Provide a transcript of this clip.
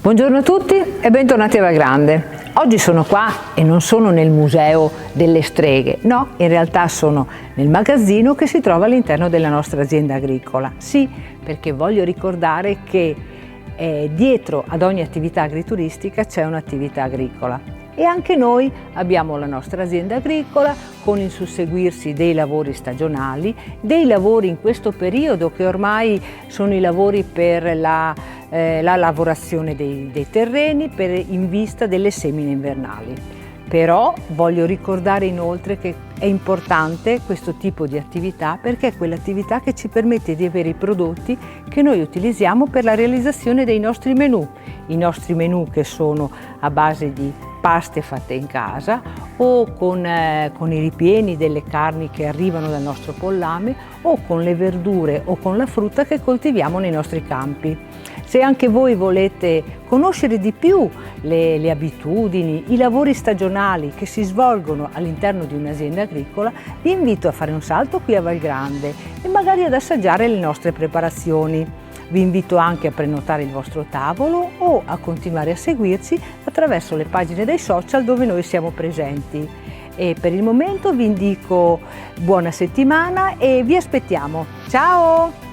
Buongiorno a tutti e bentornati a Valgrande. Oggi sono qua e non sono nel museo delle streghe, no, in realtà sono nel magazzino che si trova all'interno della nostra azienda agricola. Sì, perché voglio ricordare che dietro ad ogni attività agrituristica c'è un'attività agricola. E anche noi abbiamo la nostra azienda agricola con il susseguirsi dei lavori stagionali, dei lavori in questo periodo che ormai sono i lavori per la lavorazione dei terreni in vista delle semine invernali. Però voglio ricordare inoltre che è importante questo tipo di attività perché è quell'attività che ci permette di avere i prodotti che noi utilizziamo per la realizzazione dei nostri menù. I nostri menù che sono a base di paste fatte in casa o con i ripieni delle carni che arrivano dal nostro pollame o con le verdure o con la frutta che coltiviamo nei nostri campi. Se anche voi volete conoscere di più le abitudini, i lavori stagionali che si svolgono all'interno di un'azienda agricola, vi invito a fare un salto qui a Valgrande e magari ad assaggiare le nostre preparazioni. Vi invito anche a prenotare il vostro tavolo o a continuare a seguirci attraverso le pagine dei social dove noi siamo presenti. E per il momento vi indico buona settimana e vi aspettiamo. Ciao!